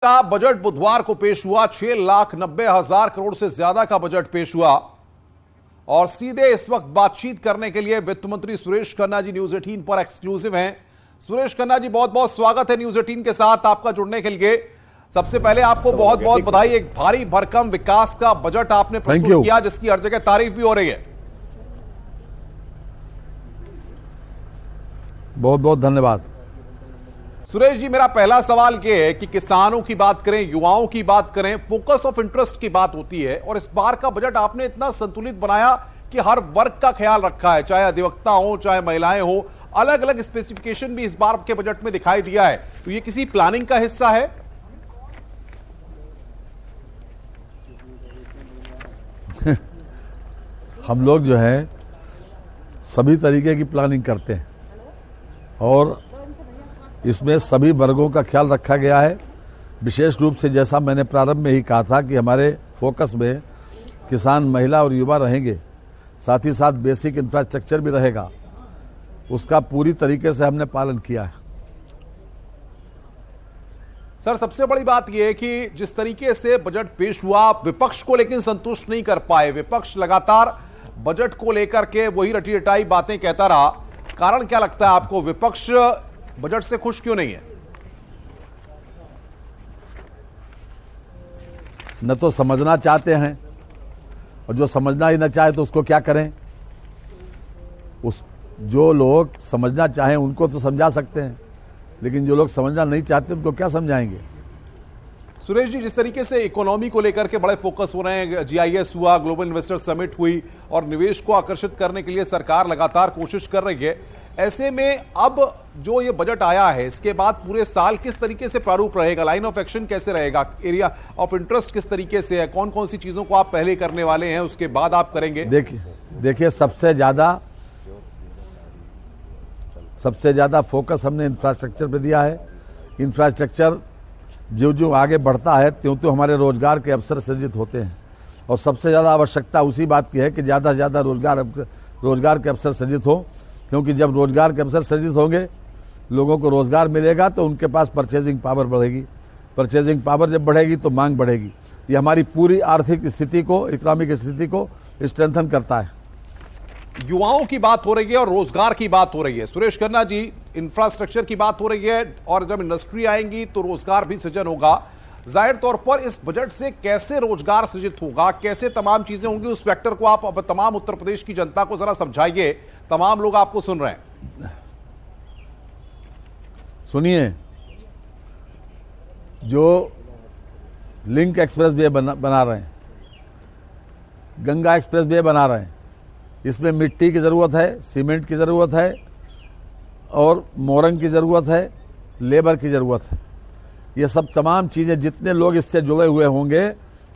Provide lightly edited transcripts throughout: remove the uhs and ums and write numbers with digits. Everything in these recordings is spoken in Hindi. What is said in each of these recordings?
का बजट बुधवार को पेश हुआ। 6,90,000 करोड़ से ज्यादा का बजट पेश हुआ और सीधे इस वक्त बातचीत करने के लिए वित्त मंत्री सुरेश खन्ना जी न्यूज 18 पर एक्सक्लूसिव हैं। सुरेश खन्ना जी, बहुत बहुत स्वागत है न्यूज 18 के साथ आपका जुड़ने के लिए। सबसे पहले आपको बहुत बहुत बधाई। एक भारी भरकम विकास का बजट आपने प्रस्तुत किया जिसकी हर जगह तारीफ भी हो रही है। बहुत बहुत धन्यवाद। सुरेश जी, मेरा पहला सवाल यह है कि किसानों की बात करें, युवाओं की बात करें, फोकस ऑफ इंटरेस्ट की बात होती है और इस बार का बजट आपने इतना संतुलित बनाया कि हर वर्ग का ख्याल रखा है, चाहे अधिवक्ता हो चाहे महिलाएं हो। अलग अलग स्पेसिफिकेशन भी इस बार के बजट में दिखाई दिया है। तो ये किसी प्लानिंग का हिस्सा है? हम लोग जो है सभी तरीके की प्लानिंग करते हैं और इसमें सभी वर्गों का ख्याल रखा गया है। विशेष रूप से जैसा मैंने प्रारंभ में ही कहा था कि हमारे फोकस में किसान, महिला और युवा रहेंगे, साथ ही साथ बेसिक इंफ्रास्ट्रक्चर भी रहेगा। उसका पूरी तरीके से हमने पालन किया है। सर, सबसे बड़ी बात यह है कि जिस तरीके से बजट पेश हुआ, विपक्ष को लेकिन संतुष्ट नहीं कर पाए। विपक्ष लगातार बजट को लेकर के वही रटी रटाई बातें कहता रहा। कारण क्या लगता है आपको, विपक्ष बजट से खुश क्यों नहीं है? न तो समझना चाहते हैं और जो समझना ही न चाहे तो उसको क्या करें। जो लोग समझना चाहें उनको तो समझा सकते हैं, लेकिन जो लोग समझना नहीं चाहते उनको क्या समझाएंगे। सुरेश जी, जिस तरीके से इकोनॉमी को लेकर के बड़े फोकस हो रहे हैं, GIS हुआ, ग्लोबल इन्वेस्टर समिट हुई और निवेश को आकर्षित करने के लिए सरकार लगातार कोशिश कर रही है। ऐसे में अब जो ये बजट आया है, इसके बाद पूरे साल किस तरीके से प्रारूप रहेगा, लाइन ऑफ एक्शन कैसे रहेगा, एरिया ऑफ इंटरेस्ट किस तरीके से है, कौन कौन सी चीजों को आप पहले करने वाले हैं, उसके बाद आप करेंगे? देखिए सबसे ज्यादा फोकस हमने इंफ्रास्ट्रक्चर पे दिया है। इंफ्रास्ट्रक्चर जो जो आगे बढ़ता है त्यों त्यों हमारे रोजगार के अवसर सृजित होते हैं और सबसे ज्यादा आवश्यकता उसी बात की है कि ज्यादा से ज्यादा रोजगार के अवसर सृजित हो, क्योंकि जब रोजगार के अवसर सृजित होंगे, लोगों को रोजगार मिलेगा तो उनके पास परचेजिंग पावर बढ़ेगी। परचेजिंग पावर जब बढ़ेगी तो मांग बढ़ेगी। ये हमारी पूरी आर्थिक स्थिति को, इकोनॉमिक स्थिति को स्ट्रेंथन करता है। युवाओं की बात हो रही है और रोजगार की बात हो रही है। सुरेश खन्ना जी, इंफ्रास्ट्रक्चर की बात हो रही है और जब इंडस्ट्री आएंगी तो रोजगार भी सृजन होगा। जाहिर तौर पर इस बजट से कैसे रोजगार सृजित होगा, कैसे तमाम चीजें होंगी, उस फैक्टर को आप अब तमाम उत्तर प्रदेश की जनता को जरा समझाइए। तमाम लोग आपको सुन रहे हैं। सुनिए, जो लिंक एक्सप्रेस वे बना रहे हैं, गंगा एक्सप्रेस वे बना रहे हैं, इसमें मिट्टी की ज़रूरत है, सीमेंट की ज़रूरत है और मोरंग की ज़रूरत है, लेबर की ज़रूरत है। ये सब तमाम चीज़ें, जितने लोग इससे जुड़े हुए होंगे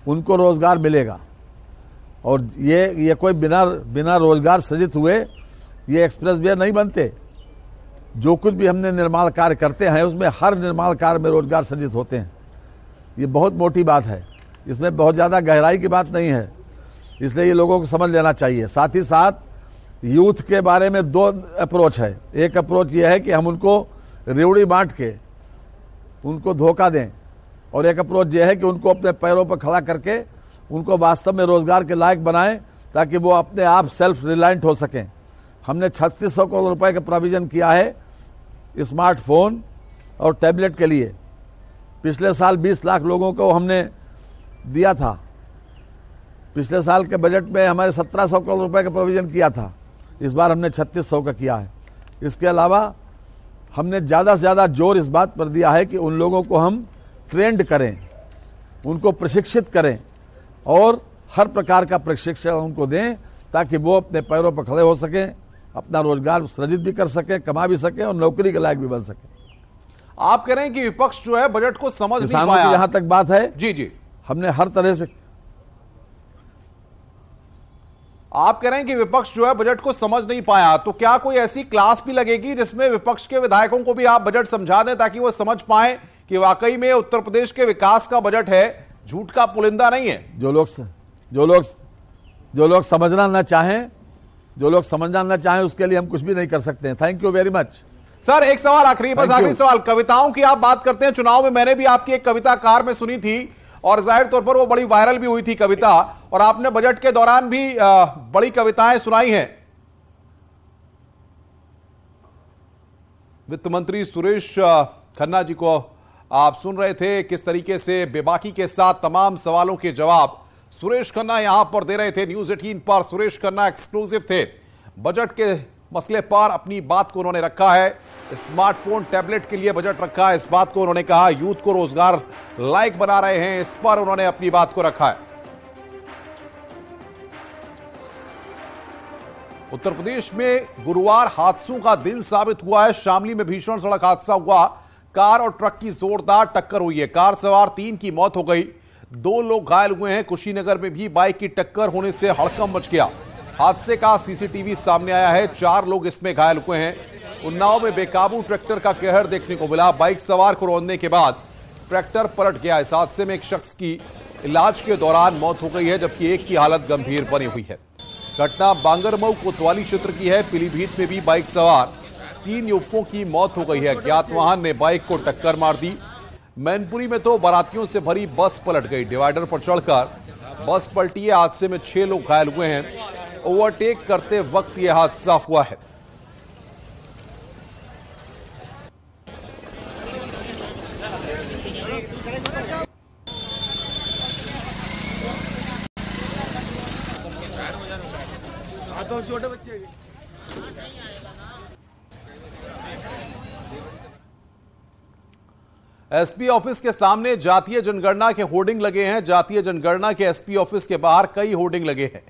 उनको रोज़गार मिलेगा और ये कोई बिना रोज़गार सृजित हुए ये एक्सप्रेस वे नहीं बनते। जो कुछ भी हमने निर्माण कार्य करते हैं उसमें हर निर्माण कार्य में रोज़गार सृजित होते हैं। ये बहुत मोटी बात है, इसमें बहुत ज़्यादा गहराई की बात नहीं है, इसलिए ये लोगों को समझ लेना चाहिए। साथ ही साथ यूथ के बारे में दो अप्रोच है। एक अप्रोच ये है कि हम उनको रेवड़ी बांट के उनको धोखा दें और एक अप्रोच ये है कि उनको अपने पैरों पर खड़ा करके उनको वास्तव में रोजगार के लायक बनाएं ताकि वो अपने आप सेल्फ रिलायंट हो सकें। हमने 3600 करोड़ रुपए का प्रोविजन किया है स्मार्टफोन और टैबलेट के लिए। पिछले साल 20 लाख लोगों को हमने दिया था। पिछले साल के बजट में हमारे 1700 करोड़ रुपए का प्रोविजन किया था, इस बार हमने 3600 का किया है। इसके अलावा हमने ज़्यादा से ज़्यादा जोर इस बात पर दिया है कि उन लोगों को हम ट्रेंड करें, उनको प्रशिक्षित करें और हर प्रकार का प्रशिक्षण उनको दें ताकि वो अपने पैरों पर खड़े हो सकें, अपना रोजगार सृजित भी कर सकें, कमा भी सकें और नौकरी के लायक भी बन सकें। आप कह रहे हैं कि विपक्ष जो है बजट को समझ नहीं पाया। किसानों की जहां तक बात है, जी, हमने हर तरह से, आप कह रहे हैं कि विपक्ष जो है बजट को समझ नहीं पाया, तो क्या कोई ऐसी क्लास भी लगेगी जिसमें विपक्ष के विधायकों को भी आप बजट समझा दें ताकि वो समझ पाएं कि वाकई में उत्तर प्रदेश के विकास का बजट है, झूठ का पुलिंदा नहीं है? जो लोग समझना न चाहें उसके लिए हम कुछ भी नहीं कर सकते हैं। Thank you very much. Sir एक सवाल आखिरी, बस आखिरी सवाल, कविताओं की आप बात करते हैं, चुनाव में मैंने भी आपकी एक कविता कार में सुनी थी और जाहिर तौर पर वो बड़ी वायरल भी हुई थी कविता, और आपने बजट के दौरान भी बड़ी कविताएं सुनाई हैं। वित्त मंत्री सुरेश खन्ना जी को आप सुन रहे थे, किस तरीके से बेबाकी के साथ तमाम सवालों के जवाब सुरेश खन्ना यहां पर दे रहे थे। न्यूज 18 पर सुरेश खन्ना एक्सक्लूसिव थे। बजट के मसले पर अपनी बात को उन्होंने रखा है, स्मार्टफोन टैबलेट के लिए बजट रखा है, इस बात को उन्होंने कहा। यूथ को रोजगार लायक बना रहे हैं, इस पर उन्होंने अपनी बात को रखा है। उत्तर प्रदेश में गुरुवार हादसों का दिन साबित हुआ है। शामली में भीषण सड़क हादसा हुआ, कार और ट्रक की जोरदार टक्कर हुई है, कार सवार 3 की मौत हो गई, 2 लोग घायल हुए हैं। कुशीनगर में भी बाइक की टक्कर होने से हड़कंप मच गया। हादसे का सीसीटीवी सामने आया है, 4 लोग इसमें घायल हुए हैं। उन्नाव में बेकाबू ट्रैक्टर का कहर देखने को मिला, बाइक सवार को रोकने के बाद ट्रैक्टर पलट गया। इस हादसे में एक शख्स की इलाज के दौरान मौत हो गई है, जबकि एक की हालत गंभीर बनी हुई है। घटना बांगरमऊ कोतवाली क्षेत्र की है। पीलीभीत में भी बाइक सवार 3 युवकों की मौत हो गई है, अज्ञात वाहन ने बाइक को टक्कर मार दी। मैनपुरी में तो बारातियों से भरी बस पलट गई, डिवाइडर पर चढ़कर बस पलटी है। हादसे में 6 लोग घायल हुए हैं। ओवरटेक करते वक्त यह हादसा हुआ है। तो छोटे बच्चे एसपी ऑफिस के सामने जातीय जनगणना के होर्डिंग लगे हैं। जातीय जनगणना के एसपी ऑफिस के बाहर कई होर्डिंग लगे हैं।